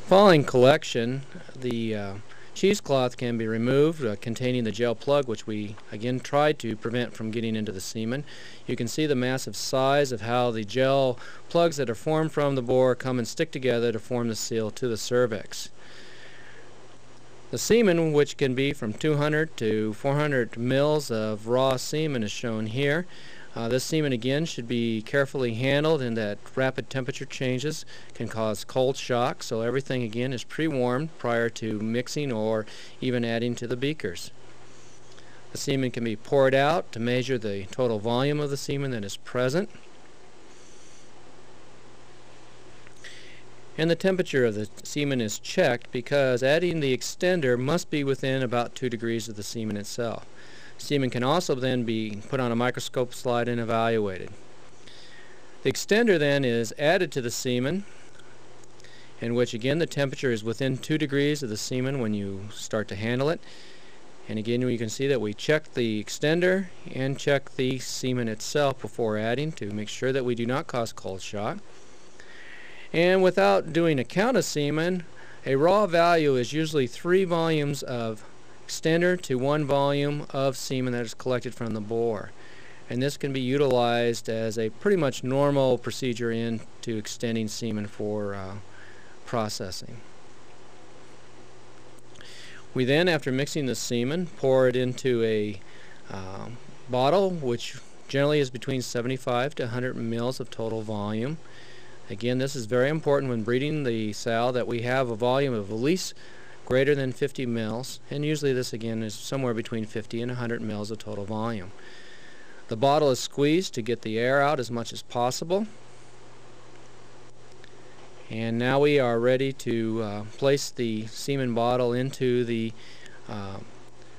Following collection, the cheesecloth can be removed containing the gel plug, which we again tried to prevent from getting into the semen. You can see the massive size of how the gel plugs that are formed from the bore come and stick together to form the seal to the cervix. The semen, which can be from 200 to 400 mils of raw semen, is shown here. This semen again should be carefully handled in that rapid temperature changes can cause cold shock, so everything again is pre-warmed prior to mixing or even adding to the beakers. The semen can be poured out to measure the total volume of the semen that is present. And the temperature of the semen is checked because adding the extender must be within about 2 degrees of the semen itself. Semen can also then be put on a microscope slide and evaluated. The extender then is added to the semen, in which again the temperature is within 2 degrees of the semen when you start to handle it. And again you can see that we check the extender and check the semen itself before adding to make sure that we do not cause cold shock. And without doing a count of semen, a raw value is usually 3 volumes of extender to 1 volume of semen that is collected from the bore. And this can be utilized as a pretty much normal procedure into extending semen for processing. We then, after mixing the semen, pour it into a bottle which generally is between 75 to 100 mils of total volume. Again, this is very important when breeding the sow that we have a volume of at least greater than 50 mils, and usually this again is somewhere between 50 and 100 mils of total volume. The bottle is squeezed to get the air out as much as possible. And now we are ready to place the semen bottle into the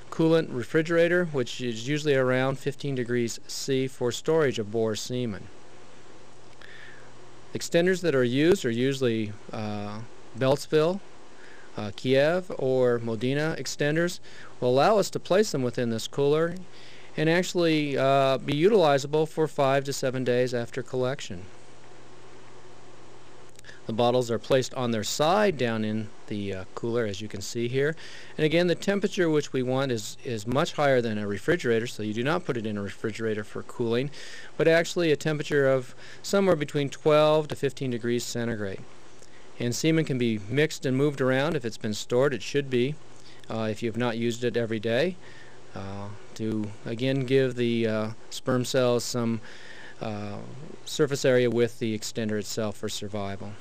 coolant refrigerator, which is usually around 15 degrees C for storage of boar semen. Extenders that are usually Beltsville, Kiev or Modena extenders will allow us to place them within this cooler and actually be utilizable for 5 to 7 days after collection. The bottles are placed on their side down in the cooler, as you can see here. And again, the temperature which we want is much higher than a refrigerator, so you do not put it in a refrigerator for cooling, but actually a temperature of somewhere between 12 to 15 degrees centigrade. And semen can be mixed and moved around if it's been stored. It should be, if you have not used it every day, to again give the sperm cells some surface area with the extender itself for survival.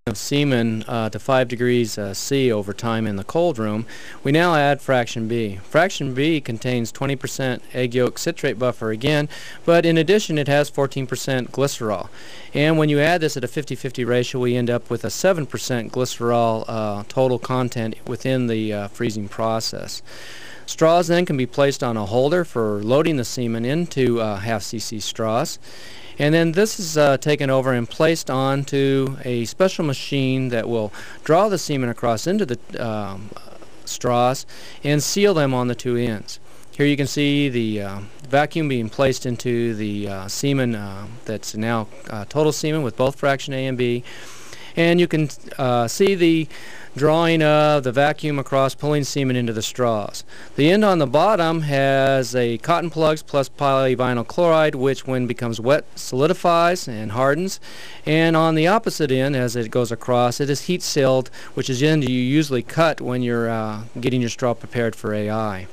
Of semen to 5 degrees C over time in the cold room, we now add fraction B. Fraction B contains 20% egg yolk citrate buffer again, but in addition it has 14% glycerol. And when you add this at a 50-50 ratio, we end up with a 7% glycerol total content within the freezing process. Straws then can be placed on a holder for loading the semen into half cc straws. And then this is taken over and placed onto a special machine that will draw the semen across into the straws and seal them on the 2 ends. Here you can see the vacuum being placed into the semen that's now total semen with both fraction A and B. And you can see the drawing of the vacuum across, pulling semen into the straws. The end on the bottom has a cotton plugs plus polyvinyl chloride, which when becomes wet solidifies and hardens. And on the opposite end, as it goes across, it is heat sealed, which is the end you usually cut when you're getting your straw prepared for AI.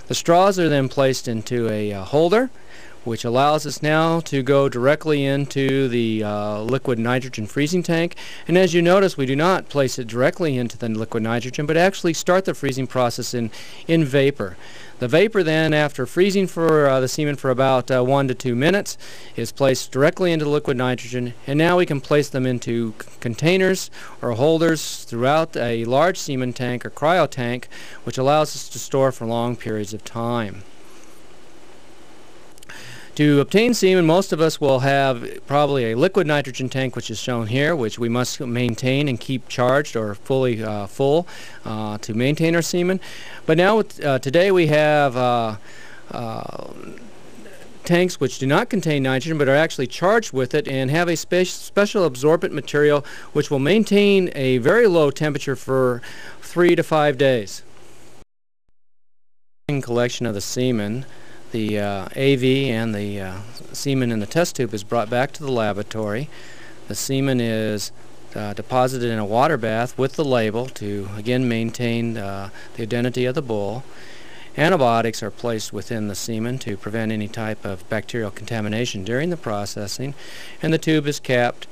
The straws are then placed into a holder, which allows us now to go directly into the liquid nitrogen freezing tank. And as you notice, we do not place it directly into the liquid nitrogen, but actually start the freezing process in vapor. The vapor then, after freezing for the semen for about 1 to 2 minutes, is placed directly into liquid nitrogen, and now we can place them into containers or holders throughout a large semen tank or cryo tank, which allows us to store for long periods of time. To obtain semen, most of us will have probably a liquid nitrogen tank, which is shown here, which we must maintain and keep charged or fully full to maintain our semen. But now today we have tanks which do not contain nitrogen but are actually charged with it and have a special absorbent material which will maintain a very low temperature for 3 to 5 days. Collection of the semen, the AV and the semen in the test tube is brought back to the laboratory. The semen is deposited in a water bath with the label to again maintain the identity of the bull. Antibiotics are placed within the semen to prevent any type of bacterial contamination during the processing, and the tube is capped,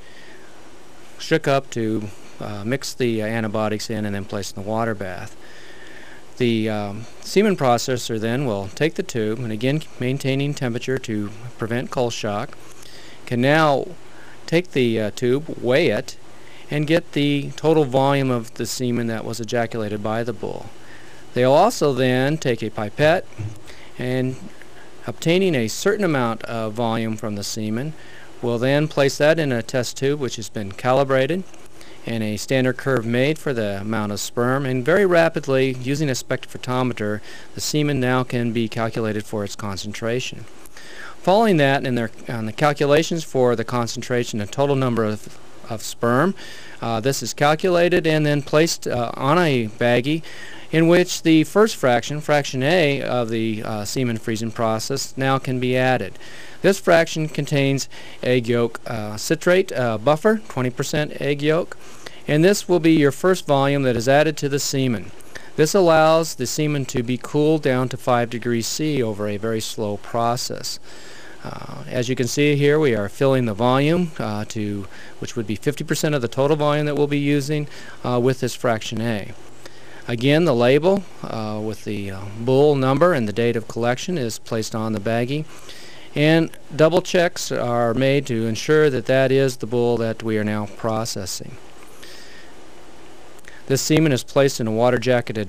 shook up to mix the antibiotics in and then placed in the water bath. The semen processor then will take the tube, and again maintaining temperature to prevent cold shock, can now take the tube, weigh it, and get the total volume of the semen that was ejaculated by the bull. They'll also then take a pipette and, obtaining a certain amount of volume from the semen, will then place that in a test tube which has been calibrated and a standard curve made for the amount of sperm, and very rapidly, using a spectrophotometer, the semen now can be calculated for its concentration. Following that, and on the calculations for the concentration and total number of sperm, this is calculated and then placed on a baggie in which the first fraction, fraction A of the semen freezing process, now can be added. This fraction contains egg yolk citrate buffer, 20% egg yolk, and this will be your first volume that is added to the semen. This allows the semen to be cooled down to 5 degrees C over a very slow process. As you can see here, we are filling the volume which would be 50% of the total volume that we'll be using with this fraction A. Again, the label with the bull number and the date of collection is placed on the baggie, and double checks are made to ensure that that is the bull that we are now processing. This semen is placed in a water-jacketed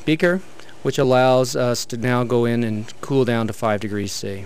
beaker, which allows us to now go in and cool down to 5 degrees C.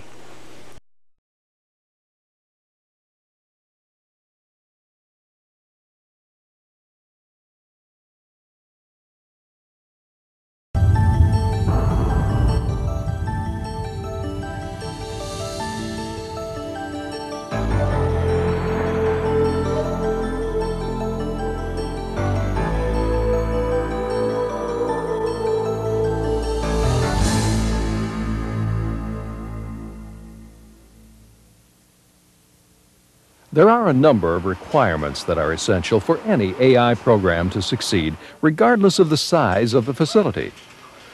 There are a number of requirements that are essential for any AI program to succeed, regardless of the size of the facility.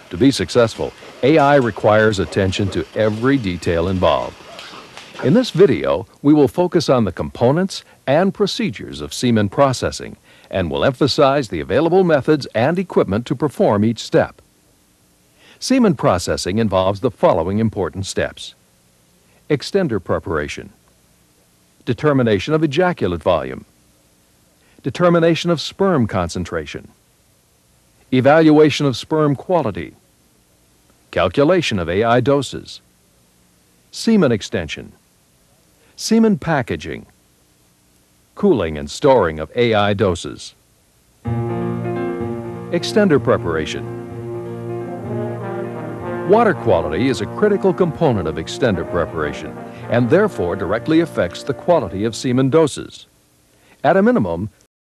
To be successful, AI requires attention to every detail involved. In this video, we will focus on the components and procedures of semen processing, and will emphasize the available methods and equipment to perform each step. Semen processing involves the following important steps: extender preparation, determination of ejaculate volume, determination of sperm concentration, evaluation of sperm quality, calculation of AI doses, semen extension, semen packaging, cooling and storing of AI doses. Extender preparation. Water quality is a critical component of extender preparation and therefore directly affects the quality of semen doses. At a minimum,